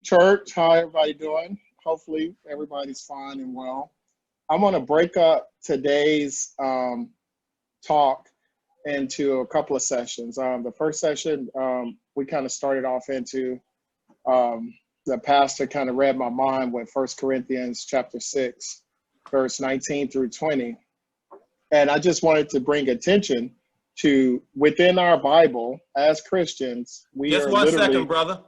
church. How everybody doing? Hopefully everybody's fine and well. I'm going to break up today's talk into a couple of sessions. The first session, we kind of started off into, the pastor kind of read my mind with 1 Corinthians chapter 6, verse 19 through 20. And I just wanted to bring attention to within our Bible, as Christians, we Just are one literally— second, brother.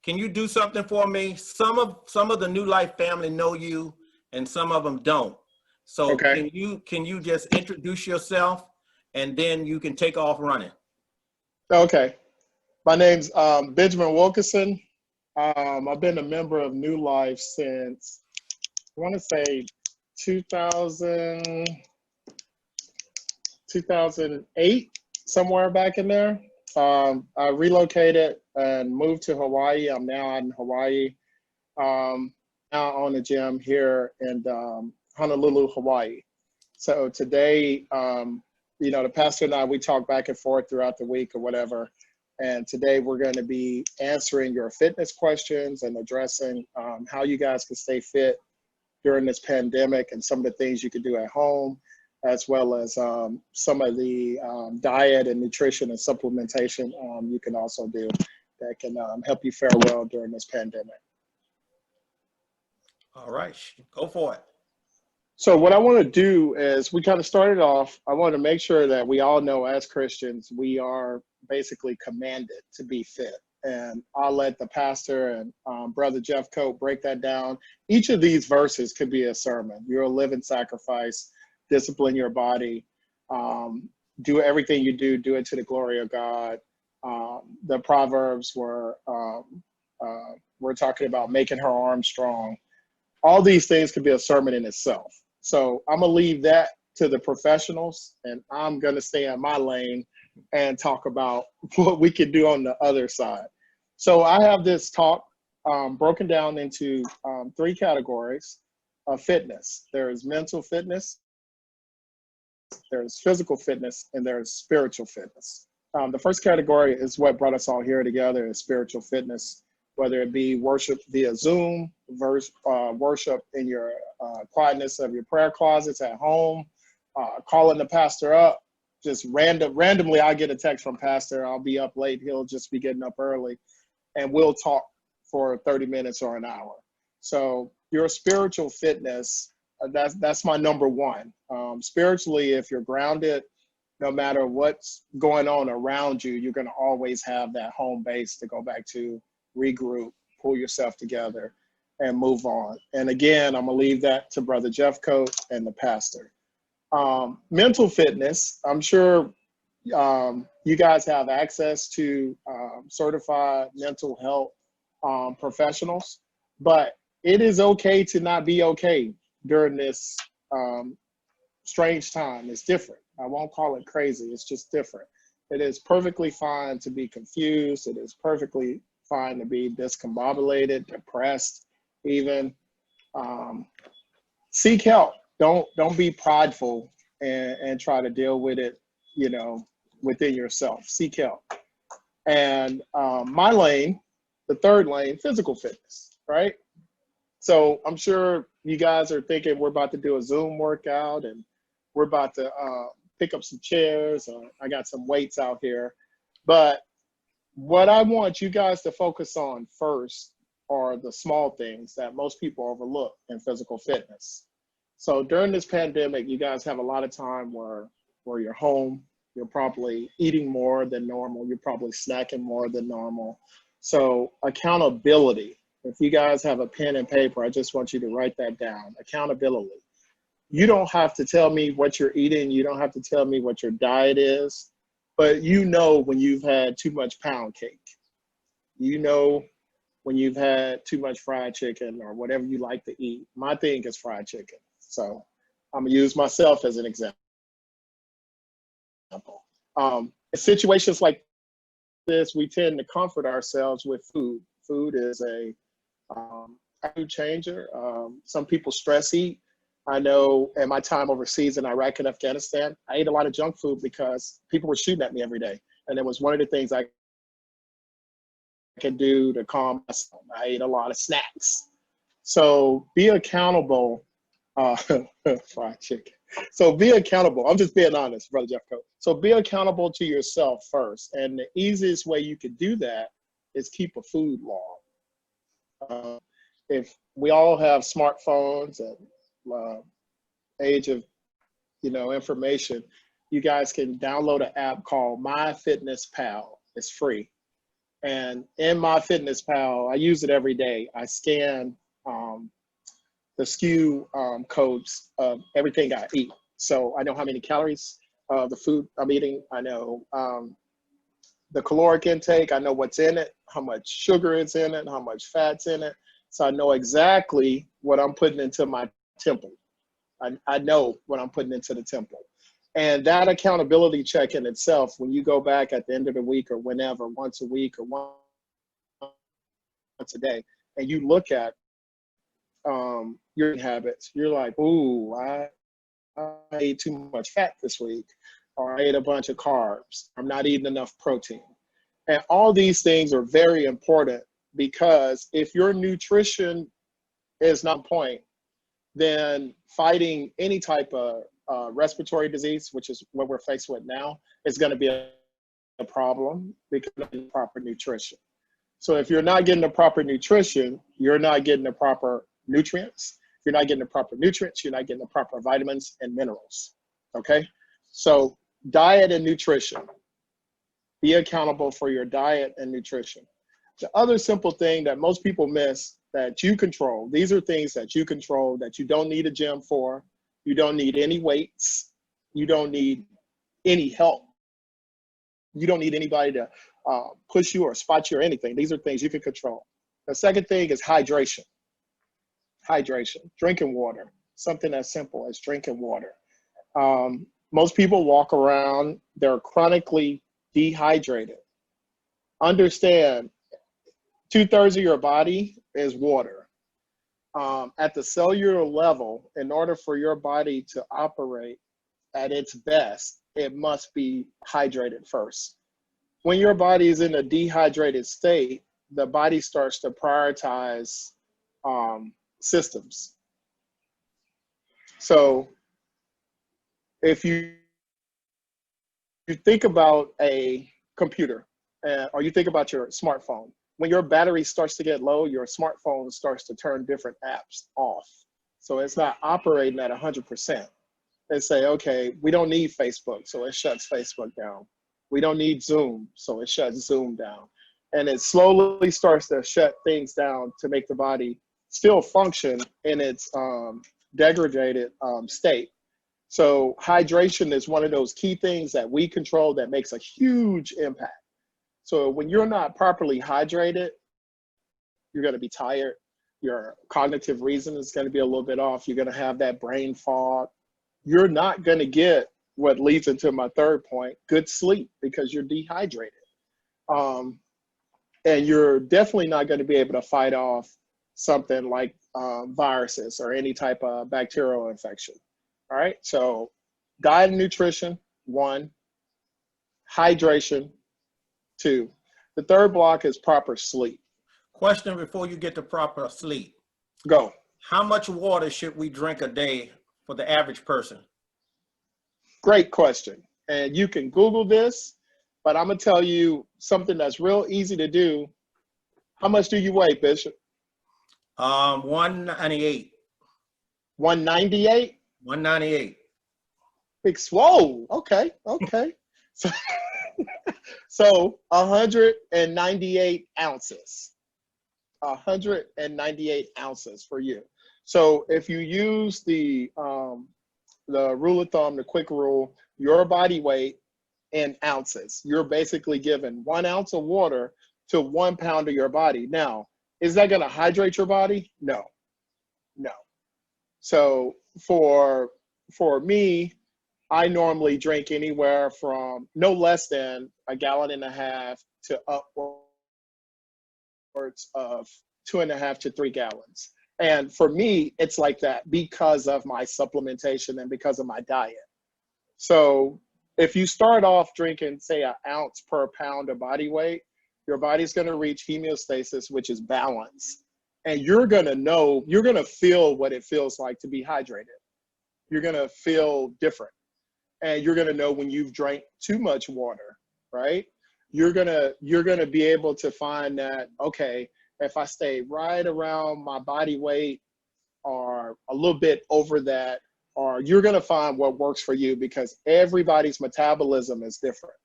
Can you do something for me? Some of the New Life family know you, and some of them don't. So Okay. can you just introduce yourself, and then you can take off running. Okay. My name's Benjamin Wilkison. I've been a member of New Life since, I want to say 2008, somewhere back in there. I relocated and moved to Hawaii. I'm now out in Hawaii. Now own a gym here in Honolulu, Hawaii. So today, the pastor and I, we talk back and forth throughout the week or whatever. And today we're going to be answering your fitness questions and addressing how you guys can stay fit during this pandemic and some of the things you can do at home, as well as some of the diet and nutrition and supplementation you can also do that can help you fare well during this pandemic. All right, go for it. So what I want to do is, we kind of started off, I want to make sure that we all know as Christians, we are basically commanded to be fit. And I'll let the pastor and Brother Jeff Coate break that down. Each of these verses could be a sermon. You're a living sacrifice, discipline your body, do everything you do, do it to the glory of God. The Proverbs we're talking about making her arm strong. All these things could be a sermon in itself. So I'm gonna leave that to the professionals, and I'm gonna stay in my lane and talk about what we can do on the other side. So I have this talk broken down into 3 categories of fitness. There's mental fitness, there's physical fitness, and there's spiritual fitness. The first category is what brought us all here together, is spiritual fitness, whether it be worship via Zoom, worship in your quietness of your prayer closets at home, calling the pastor up. Just randomly, I get a text from pastor. I'll be up late. He'll just be getting up early, and we'll talk for 30 minutes or an hour. So your spiritual fitness, that's my number one. Spiritually, if you're grounded, no matter what's going on around you, you're going to always have that home base to go back to, regroup, pull yourself together, and move on. And again, I'm going to leave that to Brother Jeff Coate and the pastor. Mental fitness, I'm sure you guys have access to certified mental health professionals, but it is okay to not be okay during this strange time. It's different. I won't call it crazy. It's just different. It is perfectly fine to be confused. It is perfectly fine to be discombobulated, depressed, even. Seek help. Don't be prideful and try to deal with it, within yourself. Seek help. And my lane, the third lane, physical fitness, right? So I'm sure you guys are thinking we're about to do a Zoom workout and we're about to pick up some chairs. I got some weights out here. But what I want you guys to focus on first are the small things that most people overlook in physical fitness. So during this pandemic, you guys have a lot of time where you're home, you're probably eating more than normal, you're probably snacking more than normal. So accountability. If you guys have a pen and paper, I just want you to write that down. Accountability. You don't have to tell me what you're eating. You don't have to tell me what your diet is, but you know when you've had too much pound cake. You know when you've had too much fried chicken or whatever you like to eat. My thing is fried chicken. So I'm gonna use myself as an example. In situations like this, we tend to comfort ourselves with food. Food is a food changer. Some people stress eat. I know in my time overseas in Iraq and Afghanistan, I ate a lot of junk food because people were shooting at me every day. And it was one of the things I can do to calm myself. I ate a lot of snacks. So be accountable. Fried chicken. So be accountable. I'm just being honest, Brother Jeff Coe. So be accountable to yourself first. And the easiest way you could do that is keep a food log. If we all have smartphones at age of information, you guys can download an app called MyFitnessPal. It's free. And in MyFitnessPal, I use it every day. I scan the SKU codes of everything I eat. So I know how many calories the food I'm eating. I know the caloric intake. I know what's in it, how much sugar is in it, how much fat's in it. So I know exactly what I'm putting into my temple. I know what I'm putting into the temple. And that accountability check in itself, when you go back at the end of the week or whenever, once a week or once a day, and you look at your habits, you're like, ooh, I ate too much fat this week, or I ate a bunch of carbs. I'm not eating enough protein. And all these things are very important, because if your nutrition is not on point, then fighting any type of respiratory disease, which is what we're faced with now, is going to be a problem because of the proper nutrition. So if you're not getting the proper nutrition, you're not getting the proper nutrients. If you're not getting the proper nutrients, you're not getting the proper vitamins and minerals. Okay? So diet and nutrition. Be accountable for your diet and nutrition. The other simple thing that most people miss that you control, these are things that you control, that you don't need a gym for. You don't need any weights. You don't need any help. You don't need anybody to push you or spot you or anything. These are things you can control. The second thing is hydration. Hydration, drinking water, something as simple as drinking water. Most people walk around, they're chronically dehydrated. Understand, 2/3 of your body is water. At the cellular level, in order for your body to operate at its best, it must be hydrated first. When your body is in a dehydrated state, the body starts to prioritize systems. So if you think about a computer or you think about your smartphone, when your battery starts to get low, your smartphone starts to turn different apps off. So it's not operating at 100%. They say, okay, we don't need Facebook, so it shuts Facebook down. We don't need Zoom, so it shuts Zoom down. And it slowly starts to shut things down to make the body still function in its degraded state. So hydration is one of those key things that we control that makes a huge impact. So when you're not properly hydrated, you're going to be tired. Your cognitive reason is going to be a little bit off. You're going to have that brain fog. You're not going to get what leads into my third point, good sleep, because you're dehydrated. And you're definitely not going to be able to fight off something like viruses or any type of bacterial infection. All right, so diet and nutrition, 1. Hydration, 2. The third block is proper sleep. Question before you get to proper sleep. Go. How much water should we drink a day for the average person? Great question. And you can Google this, but I'm going to tell you something that's real easy to do. How much do you weigh, Bishop? 198. 198? 198. Big swole. Okay. So 198 ounces. 198 ounces for you. So if you use the rule of thumb, the quick rule, your body weight in ounces, you're basically given 1 ounce of water to 1 pound of your body. Now, is that going to hydrate your body? No. So for me, I normally drink anywhere from no less than 1.5 gallons to upwards of 2.5 to 3 gallons. And for me, it's like that because of my supplementation and because of my diet. So if you start off drinking, say, 1 ounce per pound of body weight, Your body's going to reach homeostasis, which is balance. And you're going to know, you're going to feel what it feels like to be hydrated. You're going to feel different. And you're going to know when you've drank too much water, right? You're going to be able to find that, okay, if I stay right around my body weight or a little bit over that, or you're going to find what works for you, because everybody's metabolism is different.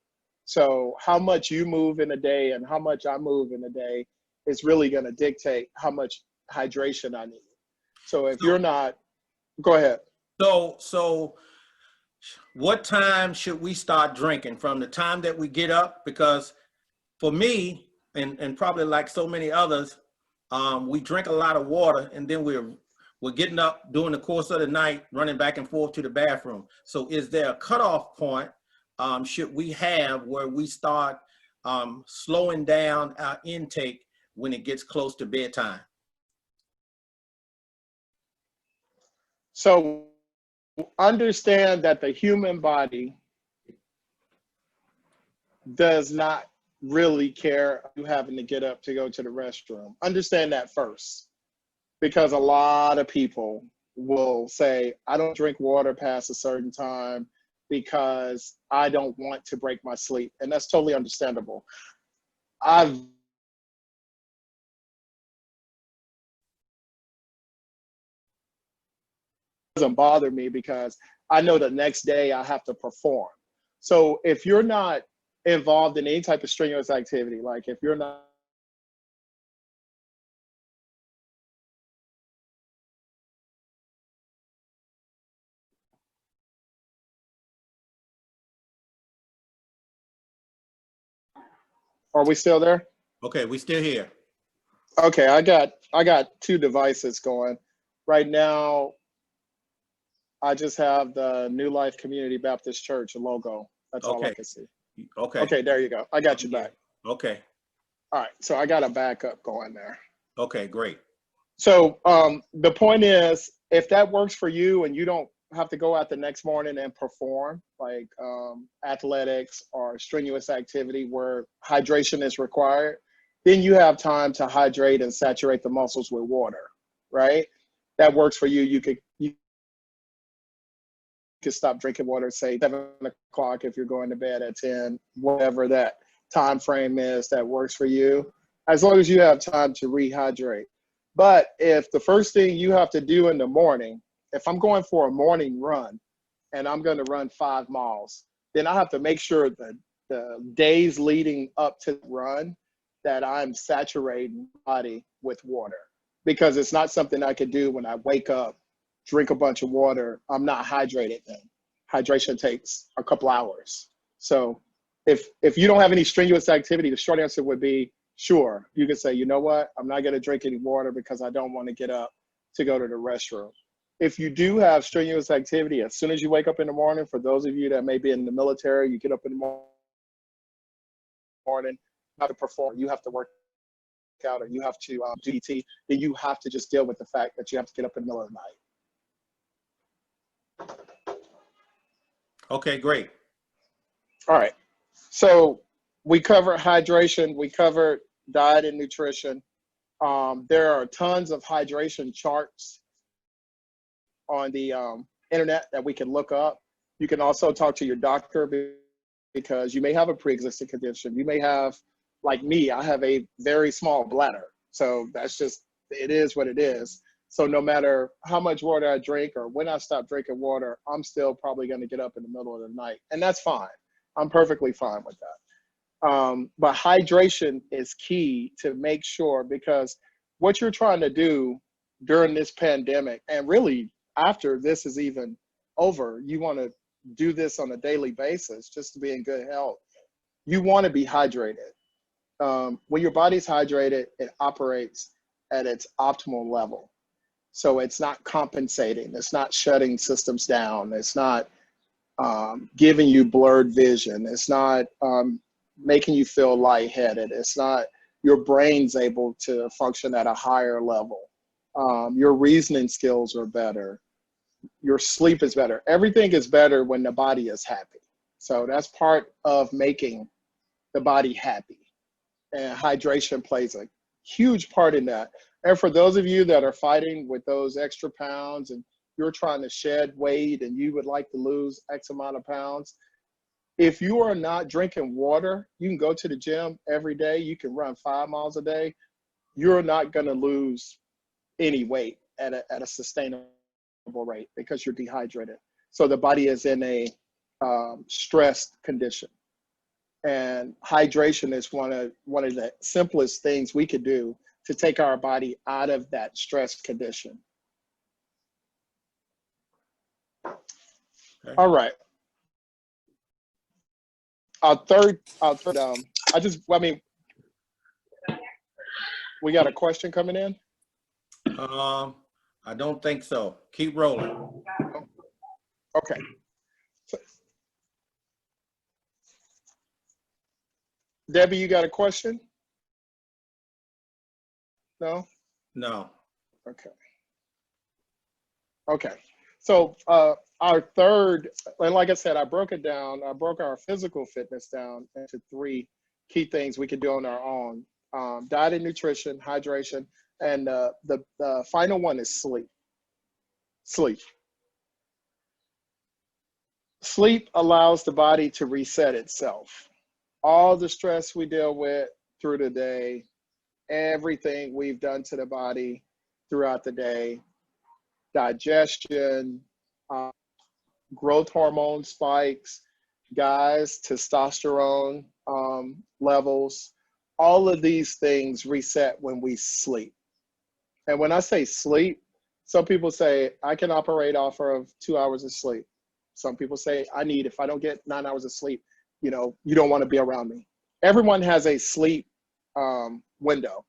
So how much you move in a day and how much I move in a day is really going to dictate how much hydration I need. So if you're not, go ahead. So what time should we start drinking? From the time that we get up? Because for me, and probably like so many others, we drink a lot of water, and then we're getting up during the course of the night, running back and forth to the bathroom. So is there a cutoff point should we have where we start slowing down our intake when it gets close to bedtime? So understand that the human body does not really care you having to get up to go to the restroom. Understand that first, because a lot of people will say, I don't drink water past a certain time because I don't want to break my sleep. And that's totally understandable. Doesn't bother me because I know the next day I have to perform. So if you're not involved in any type of strenuous activity, like if you're not Are we still there? Okay, we still here. Okay, I got two devices going. Right now, I just have the New Life Community Baptist Church logo. That's all I Okay. can see. Okay. Okay, there you go. I got you back. Okay. All right, so I got a backup going there. Okay, great. So the point is, if that works for you and you don't have to go out the next morning and perform like athletics or strenuous activity where hydration is required, then you have time to hydrate and saturate the muscles with water, right? That works for you. You could stop drinking water, say 7 o'clock if you're going to bed at 10, whatever that time frame is that works for you, as long as you have time to rehydrate. But if the first thing you have to do in the morning, if I'm going for a morning run and I'm going to run 5 miles, then I have to make sure that the days leading up to the run that I'm saturating my body with water, because it's not something I could do when I wake up, drink a bunch of water. I'm not hydrated then. Hydration takes a couple hours. So if you don't have any strenuous activity, the short answer would be, sure, you could say, you know what, I'm not going to drink any water because I don't want to get up to go to the restroom. If you do have strenuous activity, as soon as you wake up in the morning, for those of you that may be in the military, you get up in the morning, you have to perform, you have to work out, or you have to do ET, then you have to just deal with the fact that you have to get up in the middle of the night. Okay, great. All right. So we covered hydration, we covered diet and nutrition. There are tons of hydration charts on the internet that we can look up. You can also talk to your doctor, because you may have a pre-existing condition. You may have, like me, I have a very small bladder. So that's just, it is what it is. So no matter how much water I drink or when I stop drinking water, I'm still probably going to get up in the middle of the night. And that's fine. I'm perfectly fine with that. But hydration is key to make sure, because what you're trying to do during this pandemic, and really after this is even over, you want to do this on a daily basis just to be in good health. You want to be hydrated. When your body's hydrated, it operates at its optimal level. So it's not compensating. It's not shutting systems down. It's not giving you blurred vision. It's not making you feel lightheaded. It's not, your brain's able to function at a higher level. Your reasoning skills are better. Your sleep is better. Everything is better when the body is happy. So that's part of making the body happy. and hydration plays a huge part in that. And for those of you that are fighting with those extra pounds and you're trying to shed weight and you would like to lose X amount of pounds, if you are not drinking water, you can go to the gym every day, you can run 5 miles a day, you're not going to lose any weight at a sustainable rate because you're dehydrated. So the body is in a stressed condition. And hydration is one of the simplest things we could do to take our body out of that stress condition. Okay. All right. Our third, we got a question coming in? I don't think so. Keep rolling. Okay. Debbie, you got a question? No? No. Okay. Okay. So our third, and like I said, I broke our physical fitness down into 3 key things we could do on our own. Diet and nutrition, hydration, and the final one is sleep. Sleep allows the body to reset itself. All the stress we deal with through the day, everything we've done to the body throughout the day, digestion, growth hormone spikes, guys, testosterone levels, all of these things reset when we sleep. And when I say sleep, some people say, I can operate off of 2 hours of sleep. Some people say, if I don't get 9 hours of sleep, you don't want to be around me. Everyone has a sleep window.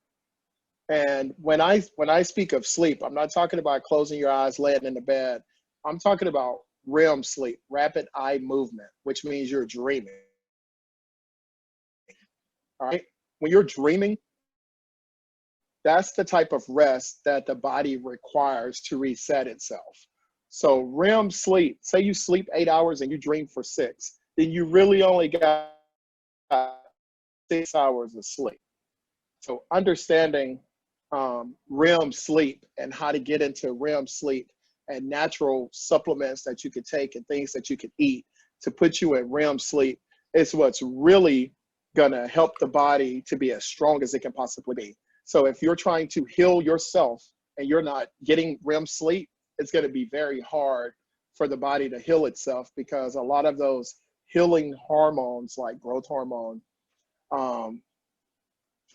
And when I speak of sleep, I'm not talking about closing your eyes, laying in the bed. I'm talking about REM sleep, rapid eye movement, which means you're dreaming. All right? When you're dreaming, that's the type of rest that the body requires to reset itself. So REM sleep, say you sleep 8 hours and you dream for 6, then you really only got 6 hours of sleep. So understanding REM sleep and how to get into REM sleep and natural supplements that you could take and things that you could eat to put you in REM sleep is what's really gonna help the body to be as strong as it can possibly be. So if you're trying to heal yourself and you're not getting REM sleep, it's gonna be very hard for the body to heal itself because a lot of those healing hormones like growth hormone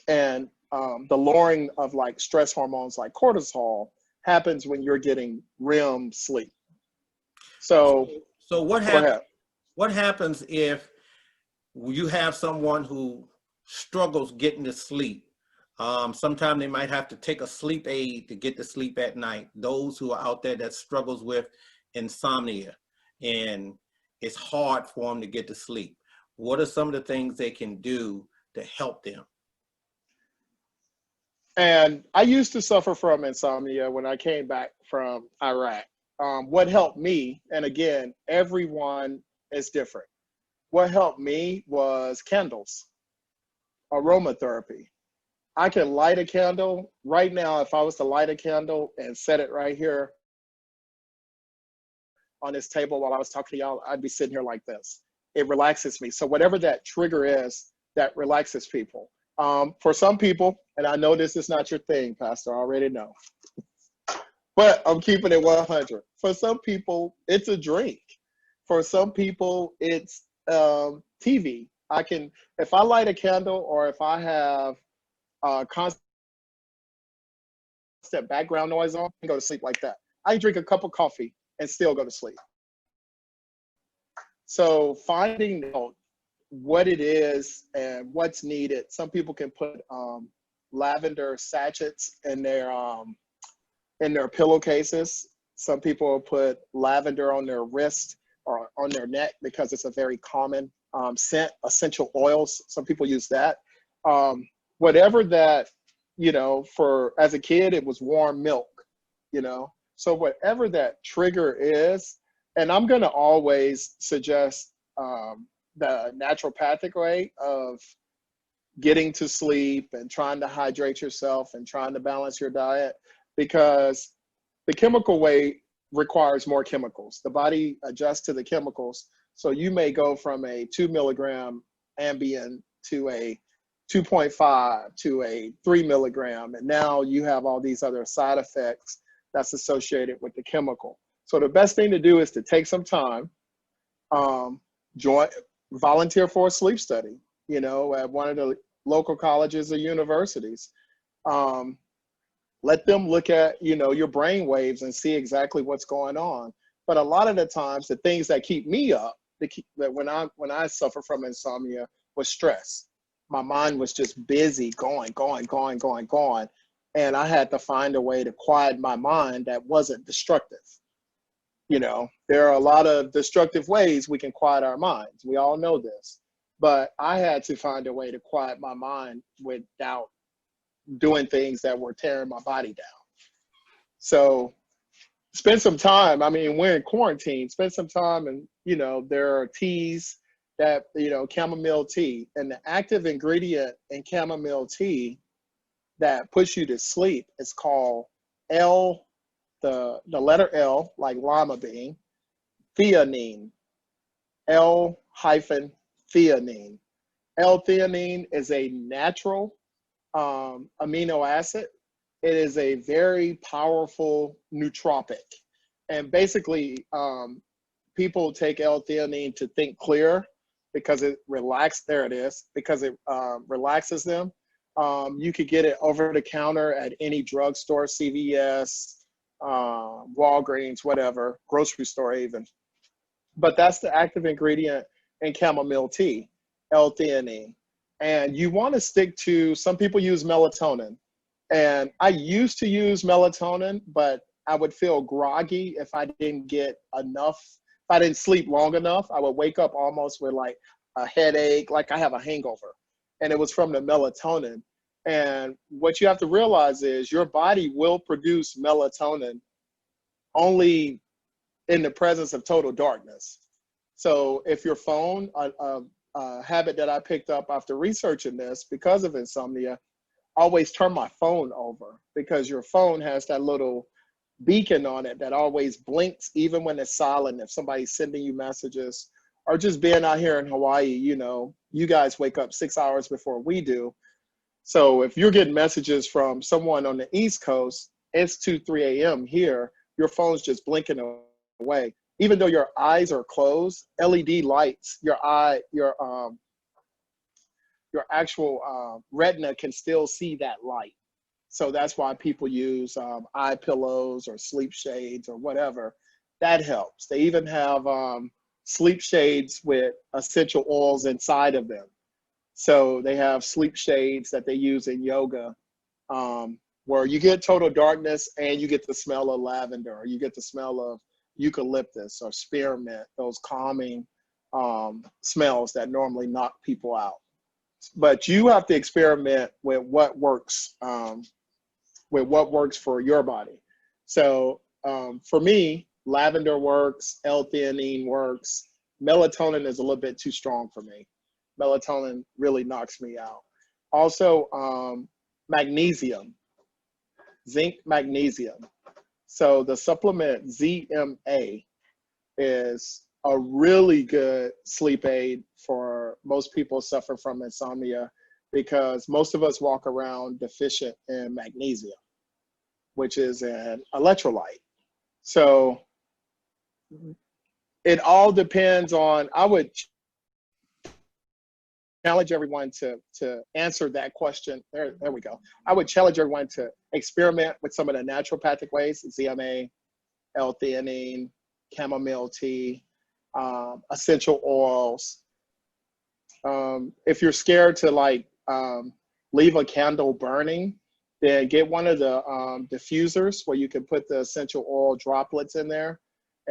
and the lowering of like stress hormones like cortisol happens when you're getting REM sleep. So what go ahead. What happens if you have someone who struggles getting to sleep? Sometimes they might have to take a sleep aid to get to sleep at night. Those who are out there that struggles with insomnia and it's hard for them to get to sleep. What are some of the things they can do to help them? And I used to suffer from insomnia when I came back from Iraq. What helped me, and again, everyone is different. What helped me was candles, aromatherapy. I can light a candle right now. If I was to light a candle and set it right here on this table while I was talking to y'all, I'd be sitting here like this. It relaxes me. So whatever that trigger is, that relaxes people. For some people, and I know this is not your thing, Pastor, I already know, but I'm keeping it 100. For some people, it's a drink. For some people, it's TV. If I light a candle or if I have constant background noise on, I can go to sleep like that. I drink a cup of coffee and still go to sleep. So finding out what it is and what's needed. Some people can put lavender sachets in their pillowcases. Some people will put lavender on their wrist or on their neck because it's a very common scent. Essential oils, some people use that. Whatever that, for as a kid, it was warm milk, So whatever that trigger is, and I'm gonna always suggest the naturopathic way of getting to sleep and trying to hydrate yourself and trying to balance your diet, because the chemical way requires more chemicals. The body adjusts to the chemicals. So you may go from a 2 milligram Ambien to a 2.5 to a 3 milligram. And now you have all these other side effects that's associated with the chemical. So the best thing to do is to take some time, volunteer for a sleep study, you know, at one of the local colleges or universities. Let them look at, you know, your brain waves and see exactly what's going on. But a lot of the times, the things that keep me up, that when I suffer from insomnia, was stress. My mind was just busy going. And I had to find a way to quiet my mind that wasn't destructive. You know, there are a lot of destructive ways we can quiet our minds. We all know this. But I had to find a way to quiet my mind without doing things that were tearing my body down. So spend some time. I mean, we're in quarantine. Spend some time, and, you know, there are teas that, you know, chamomile tea. And the active ingredient in chamomile tea that puts you to sleep is called the letter L, like lima bean, theanine, L-theanine. L-theanine is a natural amino acid. It is a very powerful nootropic. And basically, people take L-theanine to think clear because it because it relaxes them. You could get it over the counter at any drugstore, CVS, Walgreens, whatever, grocery store even. But that's the active ingredient in chamomile tea, L-theanine. And you want to stick to, some people use melatonin. And I used to use melatonin, but I would feel groggy if I didn't get enough. If I didn't sleep long enough, I would wake up almost with like a headache, like I have a hangover. And it was from the melatonin. And what you have to realize is your body will produce melatonin only in the presence of total darkness. So if your phone, a habit that I picked up after researching this because of insomnia, always turn my phone over, because your phone has that little beacon on it that always blinks even when it's silent. If somebody's sending you messages, or just being out here in Hawaii, you know, you guys wake up 6 hours before we do. So if you're getting messages from someone on the East Coast, it's 2, 3 a.m. here, your phone's just blinking away. Even though your eyes are closed, LED lights, your actual retina can still see that light. So that's why people use eye pillows or sleep shades or whatever. That helps. They even have sleep shades with essential oils inside of them. So they have sleep shades that they use in yoga, where you get total darkness and you get the smell of lavender, or you get the smell of eucalyptus or spearmint, those calming smells that normally knock people out. But you have to experiment with what works for your body. So for me, lavender works, L-theanine works. Melatonin is a little bit too strong for me. Melatonin really knocks me out. Also, magnesium, zinc, magnesium. So the supplement ZMA is a really good sleep aid for most people suffer from insomnia, because most of us walk around deficient in magnesium, which is an electrolyte. So it all depends on, I would challenge everyone to answer that question. There we go. I would challenge everyone to experiment with some of the naturopathic ways, ZMA, L-theanine, chamomile tea, essential oils. If you're scared to leave a candle burning, then get one of the diffusers where you can put the essential oil droplets in there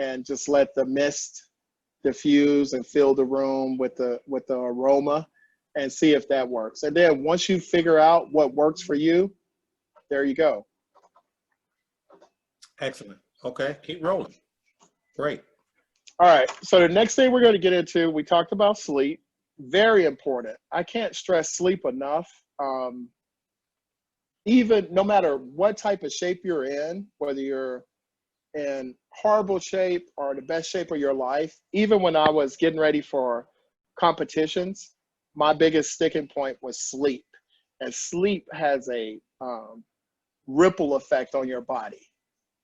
and just let the mist diffuse and fill the room with the aroma, and see if that works. And then once you figure out what works for you, there you go. Excellent. Okay, keep rolling. Great. All right, so the next thing we're going to get into, we talked about sleep. very important. I can't stress sleep enough. Even no matter what type of shape you're in, whether you're in horrible shape or the best shape of your life, even when I was getting ready for competitions, my biggest sticking point was sleep. And sleep has a ripple effect on your body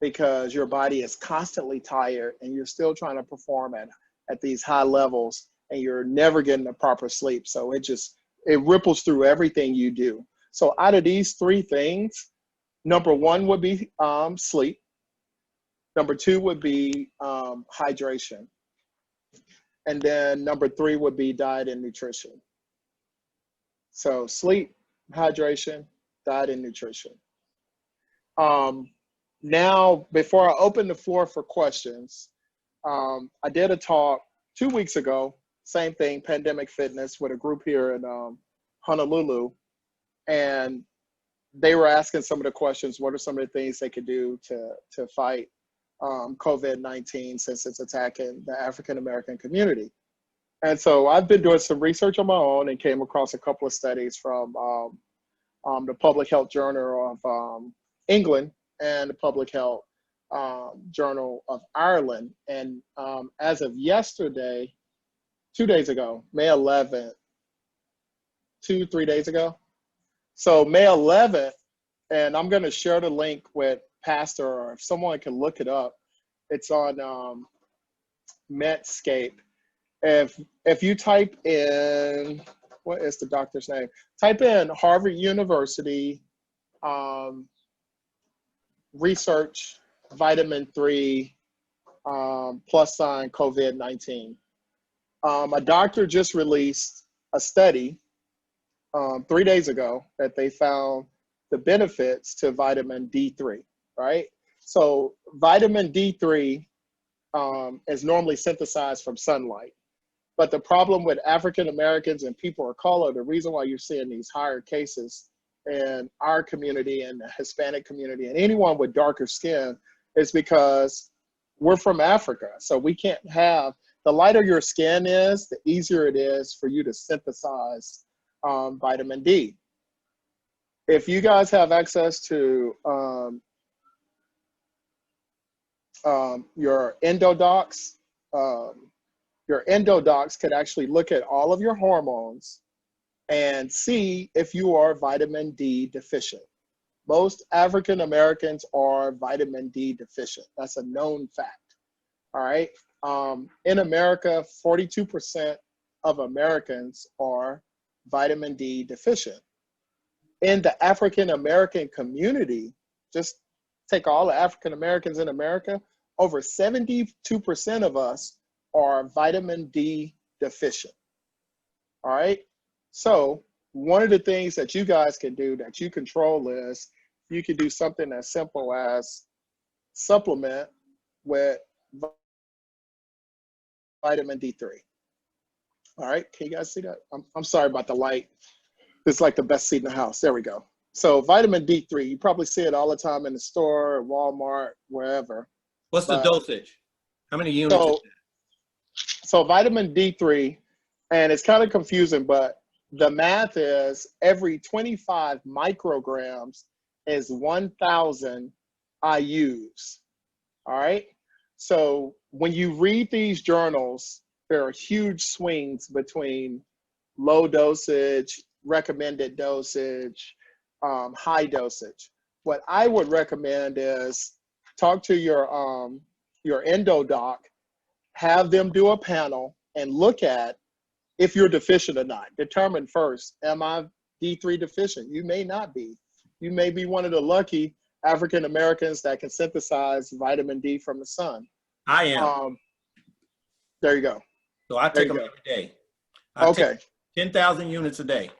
because your body is constantly tired and you're still trying to perform at these high levels and you're never getting the proper sleep. So it ripples through everything you do. So out of these three things, number one would be sleep. Number two would be hydration. And then number three would be diet and nutrition. So sleep, hydration, diet and nutrition. Now, before I open the floor for questions, I did a talk 2 weeks ago, same thing, pandemic fitness, with a group here in Honolulu. And they were asking some of the questions, what are some of the things they could do to fight COVID-19 since it's attacking the African-American community. And so I've been doing some research on my own and came across a couple of studies from the Public Health Journal of England and the Public Health Journal of Ireland. And as of yesterday, 2 days ago, May 11th, 3 days ago. So May 11th, and I'm going to share the link with Pastor, or if someone can look it up, it's on Medscape. If you type in, what is the doctor's name? Type in Harvard University research vitamin 3 plus sign COVID-19. A doctor just released a study 3 days ago that they found the benefits to vitamin D3, right? So vitamin D3 is normally synthesized from sunlight. But the problem with African Americans and people of color, the reason why you're seeing these higher cases in our community and the Hispanic community and anyone with darker skin is because we're from Africa. So we can't have, the lighter your skin is, the easier it is for you to synthesize vitamin D. If you guys have access to your endodocs, your endodocs could actually look at all of your hormones and see if you are vitamin D deficient. Most African Americans are vitamin D deficient. That's a known fact. All right. In America, 42% of Americans are vitamin D deficient. In the African American community, just take all the African Americans in America, over 72% of us are vitamin D deficient. All right. So one of the things that you guys can do that you control is you can do something as simple as supplement with vitamin D3. All right. Can you guys see that? I'm sorry about the light. It's like the best seat in the house. There we go. So vitamin D3, you probably see it all the time in the store, Walmart, wherever. What's the dosage? How many units? So vitamin D3, and it's kind of confusing, but the math is every 25 micrograms is 1,000 IUs. All right. So when you read these journals, there are huge swings between low dosage, recommended dosage, high dosage. What I would recommend is talk to your endo doc, have them do a panel and look at if you're deficient or not. Determine first, am I D3 deficient? You may not be. You may be one of the lucky African Americans that can synthesize vitamin D from the sun. I am. There you go. So I take them every day. Okay. 10,000 units a day.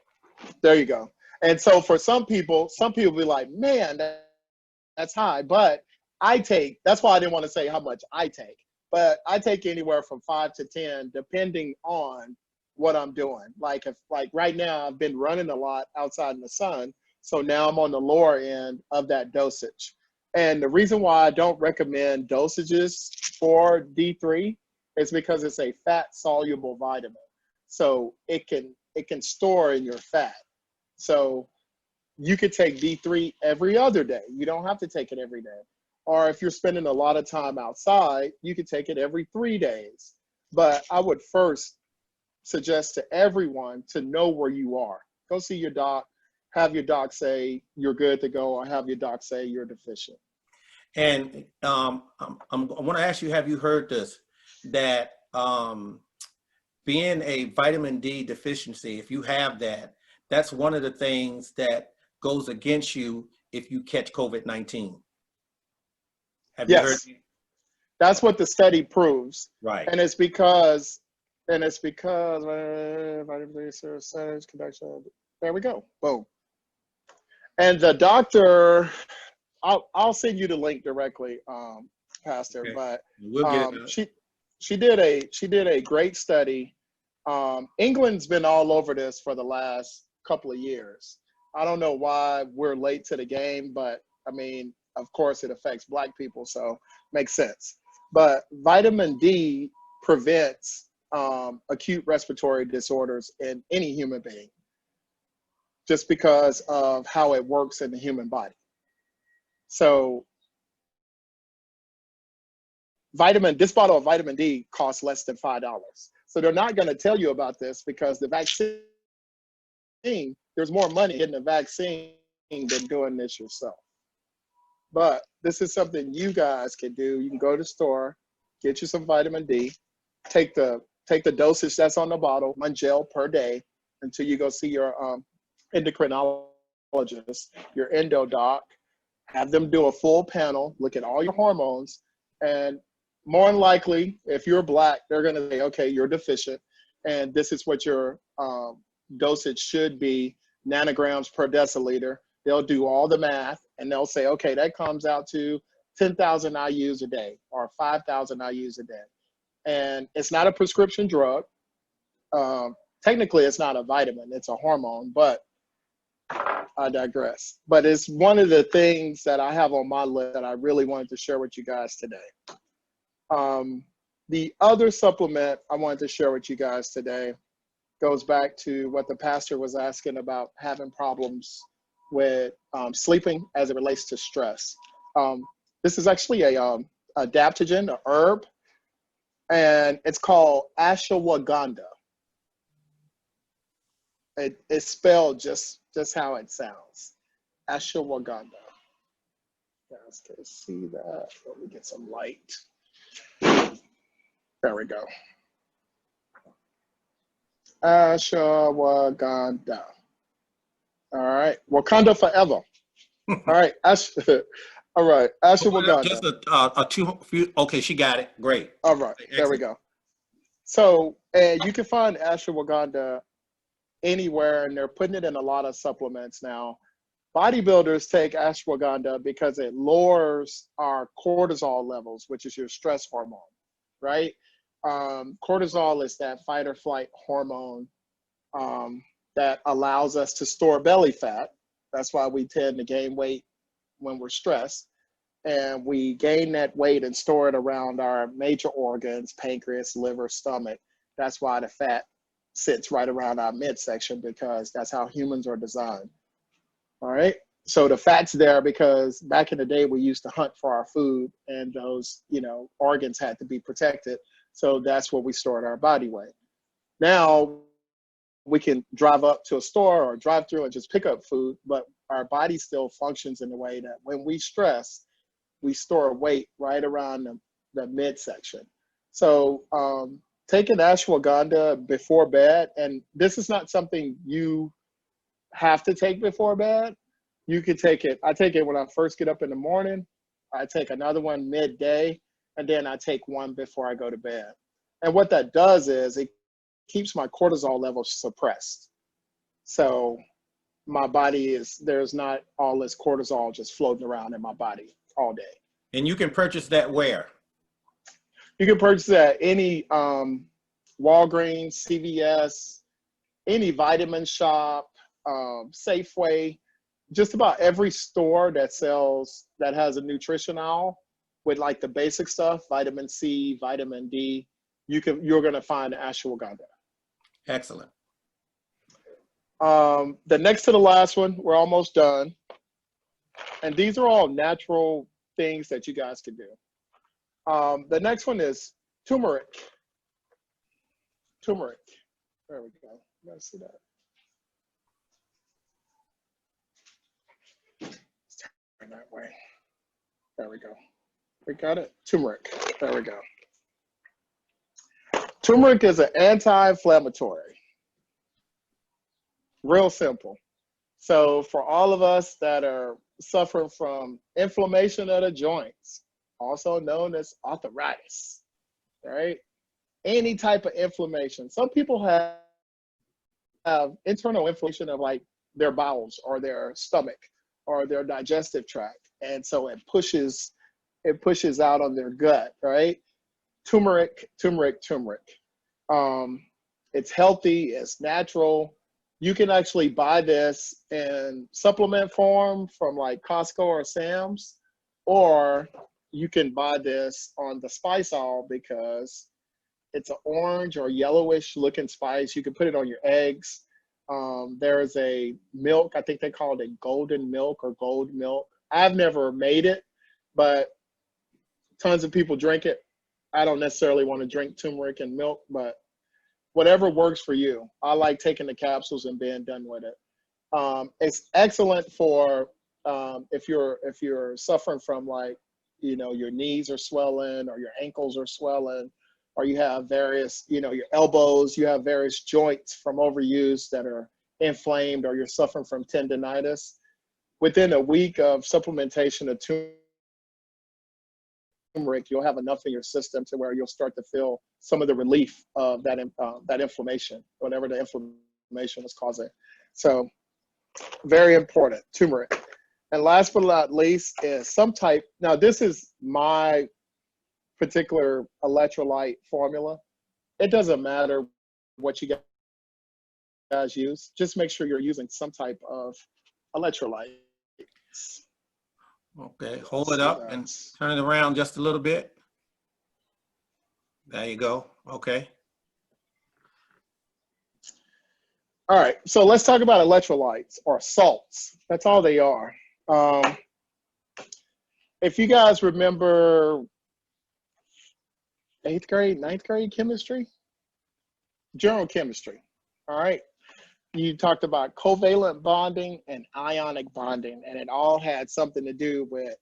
There you go. And so for some people be like, man, that's high. But I take, that's why I didn't want to say how much I take. But I take anywhere from 5 to 10, depending on what I'm doing. Like right now, I've been running a lot outside in the sun. So now I'm on the lower end of that dosage. And the reason why I don't recommend dosages for D3 is because it's a fat soluble vitamin. So it can store in your fat. So you could take D3 every other day. You don't have to take it every day. Or if you're spending a lot of time outside, you could take it every 3 days. But I would first suggest to everyone to know where you are. Go see your doc, have your doc say you're good to go, or have your doc say you're deficient. And I want to ask you, have you heard this, that being a vitamin D deficiency, if you have that, that's one of the things that goes against you if you catch COVID-19. Have you heard? Yes, that's what the study proves. Right. And it's because vitamin D percentage connection. There we go. Boom. And the doctor, I'll send you the link directly, Pastor. Okay. But We'll get it. she did a great study. England's been all over this for the last couple of years. I don't know why we're late to the game, but I mean, of course, it affects Black people, so makes sense. But vitamin D prevents acute respiratory disorders in any human being, just because of how it works in the human body. So this bottle of vitamin D costs less than $5. So they're not going to tell you about this because the vaccine, there's more money in the vaccine than doing this yourself. But this is something you guys can do. You can go to the store, get you some vitamin D, take the dosage that's on the bottle, 1 gel per day, until you go see your endocrinologist, your endo doc, have them do a full panel, look at all your hormones, and more than likely, if you're Black, they're going to say, okay, you're deficient, and this is what your dosage should be, nanograms per deciliter. They'll do all the math, and they'll say, okay, that comes out to 10,000 IUs a day or 5,000 IUs a day. And it's not a prescription drug. Technically, it's not a vitamin, it's a hormone, but I digress. But it's one of the things that I have on my list that I really wanted to share with you guys today. The other supplement I wanted to share with you guys today goes back to what the pastor was asking about having problems with sleeping as it relates to stress. This is actually a adaptogen, an herb, and it's called ashwagandha. It's spelled just how it sounds, ashwagandha. You guys can see that. Let me get some light. There we go. Ashwagandha. All right, Wakanda forever. All right, all right, ashwagandha. Just a few. Okay, she got it. Great. All right, there we go. So, and you can find ashwagandha anywhere, and they're putting it in a lot of supplements now. Bodybuilders take ashwagandha because it lowers our cortisol levels, which is your stress hormone, right? Cortisol is that fight or flight hormone that allows us to store belly fat. That's why we tend to gain weight when we're stressed. And we gain that weight and store it around our major organs, pancreas, liver, stomach. That's why the fat sits right around our midsection, because that's how humans are designed. All right. So the fat's there because back in the day, we used to hunt for our food, and those, organs had to be protected. So that's where we stored our body weight. Now we can drive up to a store or drive through and just pick up food, but our body still functions in a way that when we stress, we store weight right around the midsection. So taking ashwagandha before bed, and this is not something you have to take before bed. You could take it. I take it when I first get up in the morning. I take another one midday, and then I take one before I go to bed. And what that does is it keeps my cortisol levels suppressed. So my body there's not all this cortisol just floating around in my body all day. And you can purchase that where? You can purchase that any Walgreens, CVS, any vitamin shop, Safeway, just about every store that has a nutrition aisle with like the basic stuff, vitamin C, vitamin D, you're going to find ashwagandha. Excellent. The next to the last one, we're almost done. And these are all natural things that you guys can do. The next one is turmeric. Turmeric. There we go. You guys see that? Let's turn that way. There we go. We got it. Turmeric. There we go. Turmeric is an anti-inflammatory. Real simple. So for all of us that are suffering from inflammation of the joints, also known as arthritis, right? Any type of inflammation. Some people have internal inflammation of like their bowels or their stomach or their digestive tract. And so it pushes out on their gut, right? Turmeric. It's healthy, it's natural. You can actually buy this in supplement form from like Costco or Sam's, or you can buy this on the spice aisle because it's an orange or yellowish looking spice. You can put it on your eggs. There's a milk, I think they call it a golden milk or gold milk. I've never made it, but tons of people drink it. I don't necessarily want to drink turmeric and milk, but whatever works for you. I like taking the capsules and being done with it. It's excellent for if you're suffering from like, you know, your knees are swelling or your ankles are swelling, or you have various, you know, your elbows, you have various joints from overuse that are inflamed, or you're suffering from tendonitis. Within a week of supplementation of turmeric, you'll have enough in your system to where you'll start to feel some of the relief of that inflammation, whatever the inflammation was causing. So very important, turmeric. And last but not least is some type, now this is my particular electrolyte formula. It doesn't matter what you guys use, just make sure you're using some type of electrolyte. Okay, hold it up and turn it around just a little bit. There you go. Okay. All right, so let's talk about electrolytes or salts. That's all they are. If you guys remember 8th grade, 9th grade chemistry, general chemistry, all right? You talked about covalent bonding and ionic bonding, and it all had something to do with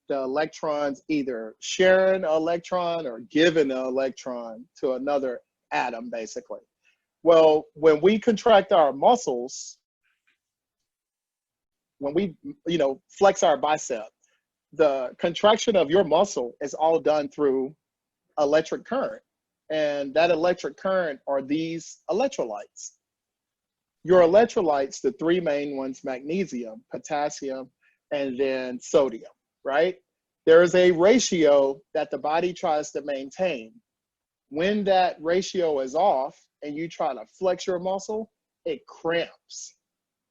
the electrons either sharing an electron or giving an electron to another atom, basically. Well, when we contract our muscles, when we, you know, flex our bicep, the contraction of your muscle is all done through electric current. And that electric current are these electrolytes. Your electrolytes, the three main ones, magnesium, potassium, and then sodium, right? There is a ratio that the body tries to maintain. When that ratio is off and you try to flex your muscle, it cramps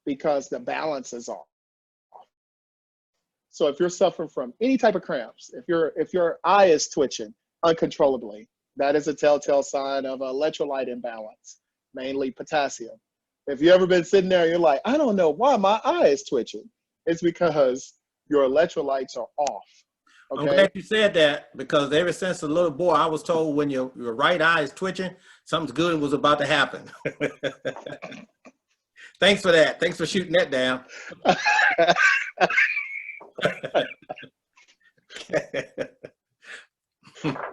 because the balance is off. So if you're suffering from any type of cramps, if your eye is twitching uncontrollably, that is a telltale sign of electrolyte imbalance, mainly potassium. If you've ever been sitting there and you're like, I don't know why my eye is twitching, it's because your electrolytes are off. Okay? I'm glad you said that, because ever since a little boy, I was told when your right eye is twitching, something good was about to happen. Thanks for that. Thanks for shooting that down.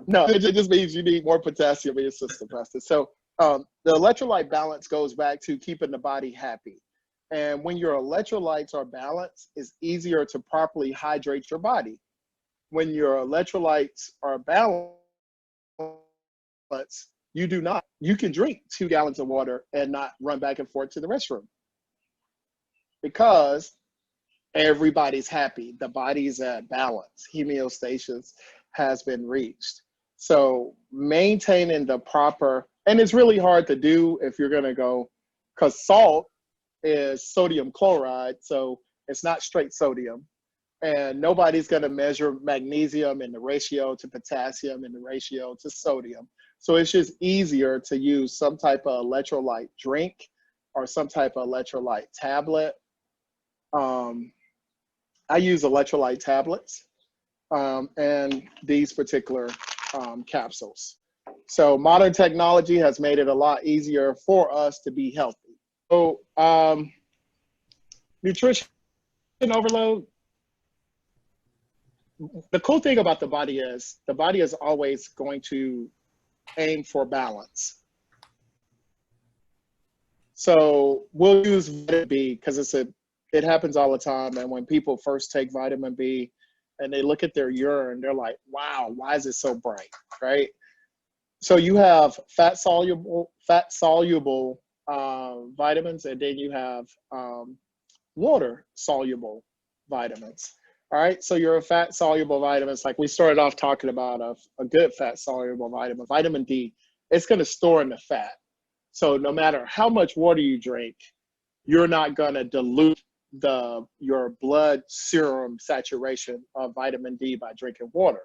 No, it just means you need more potassium in your system, Preston. So the electrolyte balance goes back to keeping the body happy. And when your electrolytes are balanced, it's easier to properly hydrate your body. When your electrolytes are balanced, you do not. You can drink 2 gallons of water and not run back and forth to the restroom because everybody's happy. The body's at balance. Homeostasis has been reached. So maintaining the proper, and it's really hard to do if you're going to go, because salt is sodium chloride, so it's not straight sodium. And nobody's going to measure magnesium in the ratio to potassium in the ratio to sodium. So it's just easier to use some type of electrolyte drink or some type of electrolyte tablet. I use electrolyte tablets and these particular capsules. So modern technology has made it a lot easier for us to be healthy. So nutrition overload, the cool thing about the body is always going to aim for balance. So we'll use vitamin B because it happens all the time. And when people first take vitamin B and they look at their urine, they're like, wow, why is it so bright, right? So you have fat soluble vitamins, and then you have water soluble vitamins. All right, so your fat soluble vitamins, like we started off talking about a good fat soluble vitamin, vitamin D, it's going to store in the fat. So no matter how much water you drink, you're not going to dilute your blood serum saturation of vitamin D by drinking water.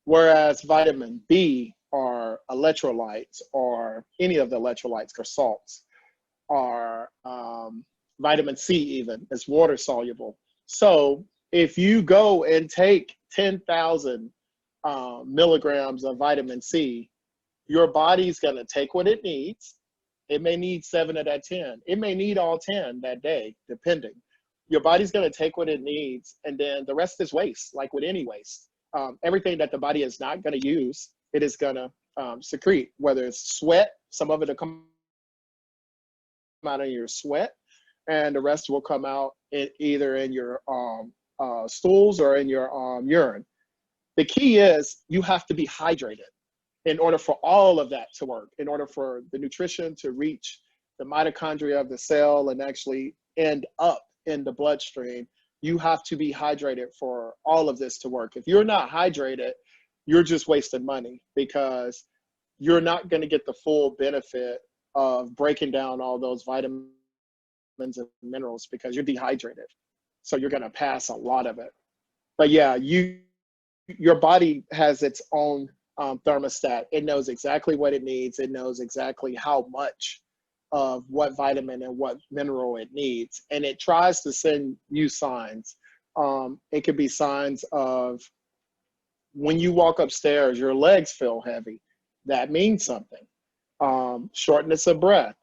Whereas vitamin B or electrolytes or any of the electrolytes or salts or vitamin C even is water soluble. So if you go and take 10,000 milligrams of vitamin C, your body's going to take what it needs. It may need 7 of that 10. It may need all 10 that day, depending. Your body's going to take what it needs, and then the rest is waste, like with any waste. Everything that the body is not going to use, it is going to secrete, whether it's sweat, some of it will come out in your sweat, and the rest will come out either in your stools or in your urine. The key is you have to be hydrated in order for all of that to work, in order for the nutrition to reach the mitochondria of the cell and actually end up in the bloodstream. You have to be hydrated for all of this to work. If you're not hydrated, you're just wasting money because you're not going to get the full benefit of breaking down all those vitamins and minerals because you're dehydrated. So you're going to pass a lot of it. But yeah, your body has its own thermostat. It knows exactly what it needs. It knows exactly how much of what vitamin and what mineral it needs. And it tries to send you signs. It could be signs of when you walk upstairs, your legs feel heavy. That means something. Shortness of breath.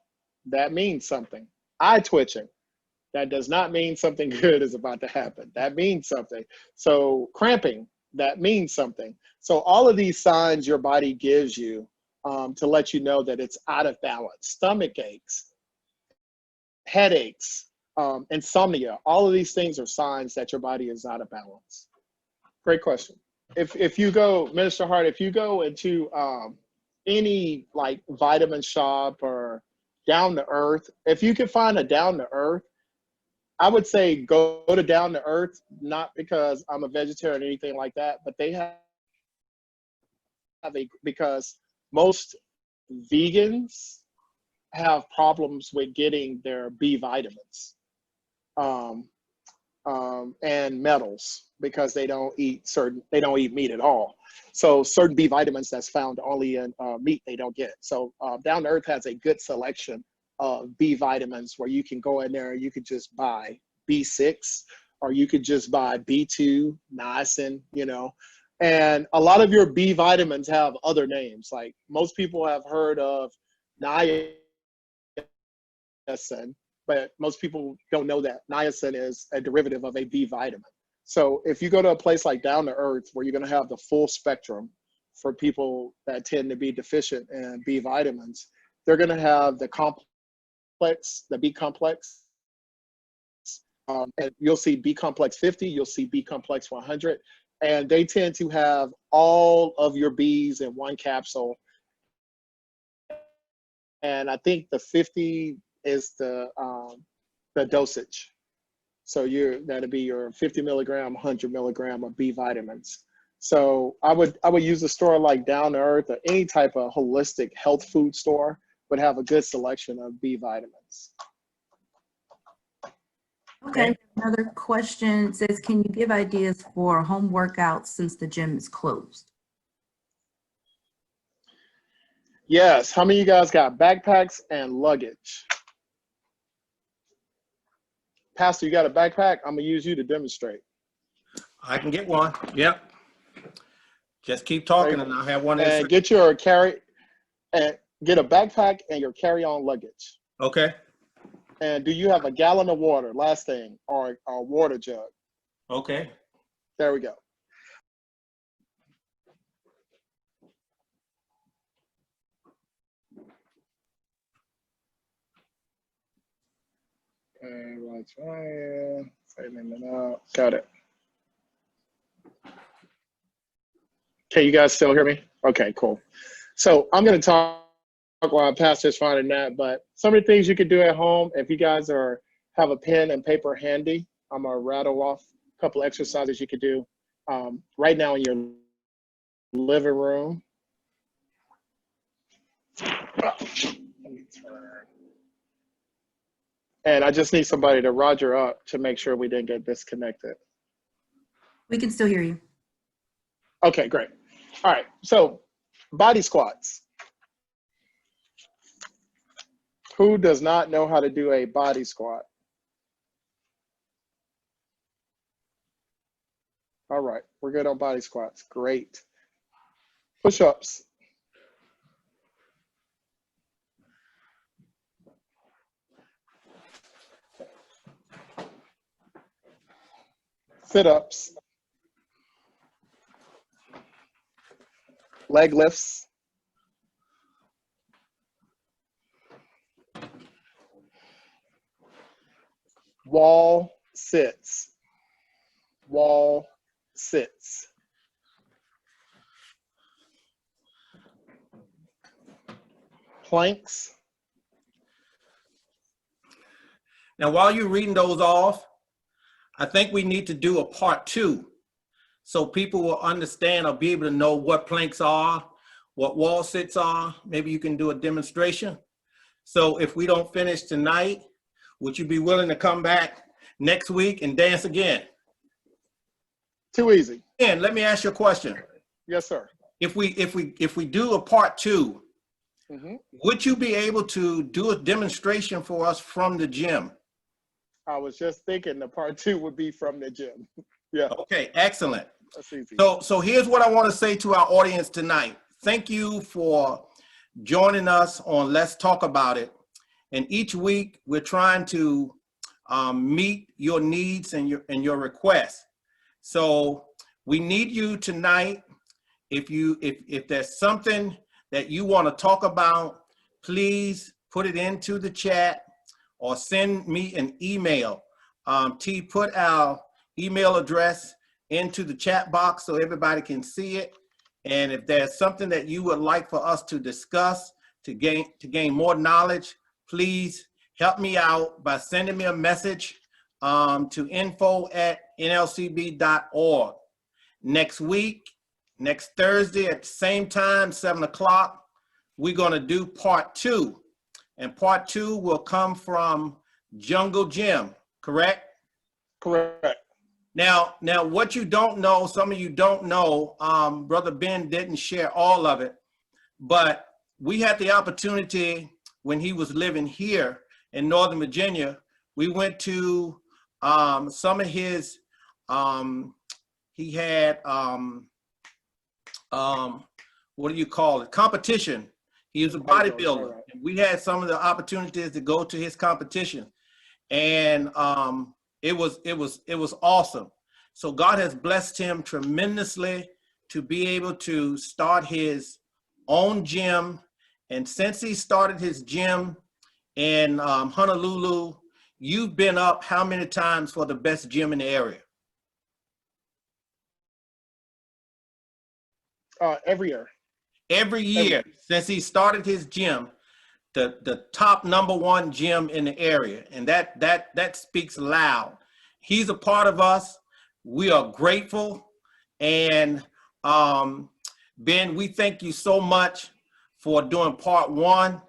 That means something. Eye twitching. That does not mean something good is about to happen. That means something. So cramping. That means something. So all of these signs your body gives you to let you know that it's out of balance. Stomach aches, headaches, insomnia. All of these things are signs that your body is out of balance. Great question. If you go, Minister Hart, if you go into any like vitamin shop or Down to Earth, if you can find a Down to Earth, I would say go to Down to Earth, not because I'm a vegetarian or anything like that, but they have because most vegans have problems with getting their B vitamins and metals because they don't eat meat at all. So certain B vitamins that's found only in meat they don't get. So Down to Earth has a good selection of B vitamins where you can go in there and you could just buy B6 or you could just buy B2, niacin, and a lot of your B vitamins have other names. Like most people have heard of niacin, but most people don't know that niacin is a derivative of a B vitamin. So if you go to a place like Down to Earth where you're going to have the full spectrum for people that tend to be deficient in B vitamins, they're going to have the complex, the B complex, and you'll see B complex 50, you'll see B complex 100, and they tend to have all of your Bs in one capsule. And I think the 50 is the dosage. So that'd be your 50 milligram, 100 milligram of B vitamins. So I would use a store like Down to Earth or any type of holistic health food store would have a good selection of B vitamins. Okay, another question says, can you give ideas for home workouts since the gym is closed? Yes. How many of you guys got backpacks and luggage? Pastor, you got a backpack? I'm gonna use you to demonstrate. I can get one. Yep. Just keep talking and I'll have one. And get your carry and get a backpack and your carry-on luggage. Okay. And do you have a gallon of water? Last thing, or a water jug? Okay. There we go. And let's got it. Can you guys still hear me? Okay, cool. So I'm going to talk while Pastor's finding that, but some of the things you could do at home, if you guys have a pen and paper handy, I'm going to rattle off a couple exercises you could do right now in your living room. Let me turn. And I just need somebody to Roger up to make sure we didn't get disconnected. We can still hear you. Okay, great. All right, so body squats. Who does not know how to do a body squat? All right, we're good on body squats. Great. Push-ups. Sit-ups. Leg lifts. Wall sits. Wall sits. Planks. Now, while you're reading those off, I think we need to do a part 2 so people will understand or be able to know what planks are, what wall sits are. Maybe you can do a demonstration. So if we don't finish tonight, would you be willing to come back next week and dance again? Too easy. And let me ask you a question. Yes, sir. If we do a part 2, would you be able to do a demonstration for us from the gym? I was just thinking the part 2 would be from the gym. Yeah. Okay, excellent. That's easy. So here's what I want to say to our audience tonight. Thank you for joining us on Let's Talk About It. And each week we're trying to meet your needs and your requests. So we need you tonight. If there's something that you want to talk about, please put it into the chat or send me an email. T, put our email address into the chat box so everybody can see it. And if there's something that you would like for us to discuss to gain more knowledge, please help me out by sending me a message to info@nlcb.org. Next week, next Thursday at the same time, 7 o'clock, we're going to do part 2. And part 2 will come from Jungle Gym, correct? Correct. Now, what you don't know, some of you don't know, Brother Ben didn't share all of it, but we had the opportunity when he was living here in Northern Virginia. We went to some of his, he had, what do you call it? Competition. He was a bodybuilder. Right. We had some of the opportunities to go to his competition, and it was awesome. So God has blessed him tremendously to be able to start his own gym. And since he started his gym in Honolulu, you've been up how many times for the best gym in the area? Every year. Every year since he started his gym, the top #1 gym in the area, and that speaks loud. He's a part of us. We are grateful, and Ben, we thank you so much for doing part 1.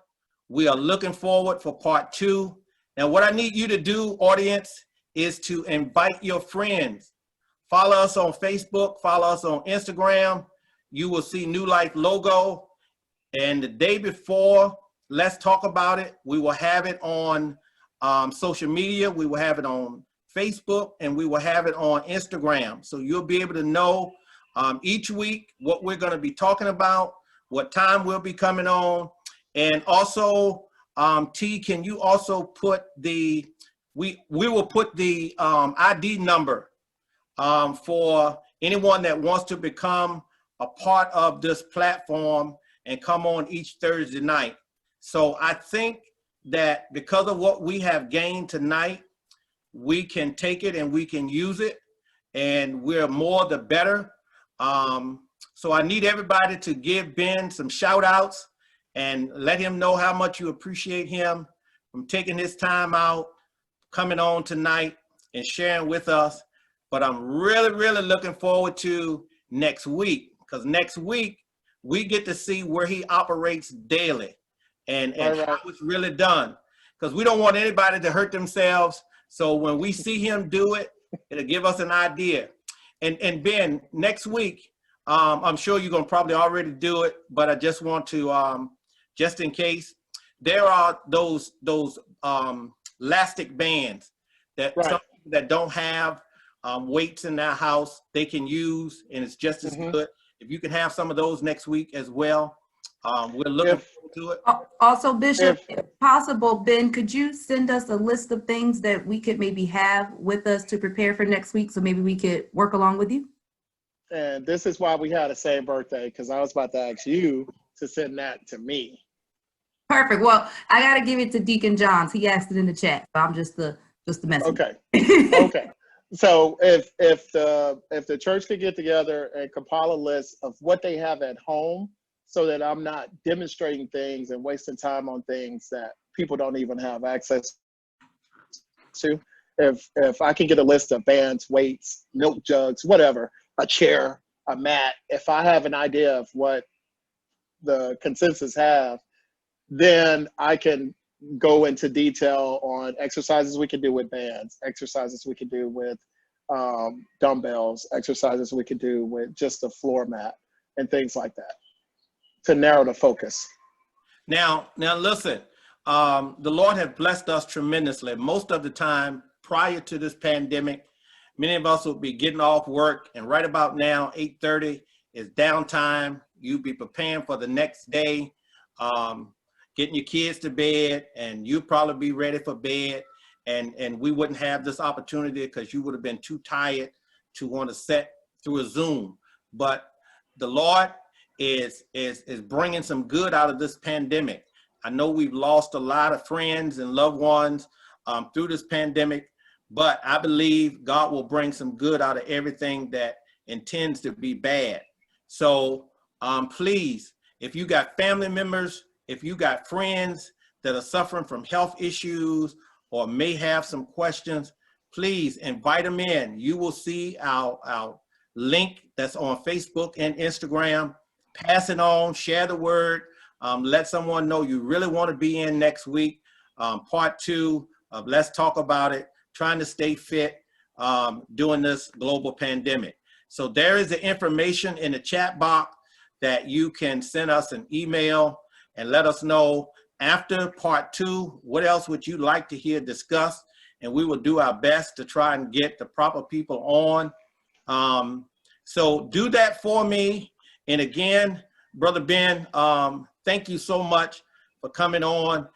We are looking forward for part 2. Now, what I need you to do, audience, is to invite your friends. Follow us on Facebook. Follow us on Instagram. You will see New Life logo. And the day before, let's talk about it. We will have it on social media. We will have it on Facebook, and we will have it on Instagram. So you'll be able to know each week what we're going to be talking about, what time we'll be coming on. And also, T, can you also put we will put the ID number for anyone that wants to become a part of this platform and come on each Thursday night. So I think that because of what we have gained tonight, we can take it and we can use it, and we're more the better. So I need everybody to give Ben some shout outs and let him know how much you appreciate him from taking his time out, coming on tonight and sharing with us. But I'm really, really looking forward to next week, because next week we get to see where he operates daily and how it's really done, because we don't want anybody to hurt themselves. So when we see him do it, it'll give us an idea. And Ben, next week, I'm sure you're going to probably already do it, but I just want to, just in case, there are those elastic bands that some people that don't have weights in their house, they can use, and it's just as good. If you can have some of those next week as well, we're looking forward to it. Also, Bishop, if possible, Ben, could you send us a list of things that we could maybe have with us to prepare for next week, so maybe we could work along with you? And this is why we had the same birthday, because I was about to ask you to send that to me. Perfect. Well, I got to give it to Deacon Johns. He asked it in the chat. So I'm just the messenger. Okay. Okay. So if the church could get together and compile a list of what they have at home, so that I'm not demonstrating things and wasting time on things that people don't even have access to. If I can get a list of bands, weights, milk jugs, whatever, a chair, a mat, if I have an idea of what the consensus have, then I can go into detail on exercises we can do with bands, exercises we can do with dumbbells, exercises we can do with just a floor mat, and things like that, to narrow the focus. Now listen, the Lord has blessed us tremendously. Most of the time prior to this pandemic, many of us will be getting off work, and right about now, 8:30 is downtime. You'll be preparing for the next day, getting your kids to bed, and you'll probably be ready for bed. And we wouldn't have this opportunity because you would have been too tired to want to sit through a Zoom. But the Lord is bringing some good out of this pandemic. I know we've lost a lot of friends and loved ones through this pandemic, but I believe God will bring some good out of everything that intends to be bad. So please, if you got family members, if you got friends that are suffering from health issues or may have some questions, please invite them in. You will see our link that's on Facebook and Instagram. Pass it on, share the word, let someone know you really want to be in next week. Part 2 of Let's Talk About It, trying to stay fit during this global pandemic. So there is the information in the chat box that you can send us an email and let us know after part 2, what else would you like to hear discussed? And we will do our best to try and get the proper people on. So do that for me. And again, Brother Ben, thank you so much for coming on.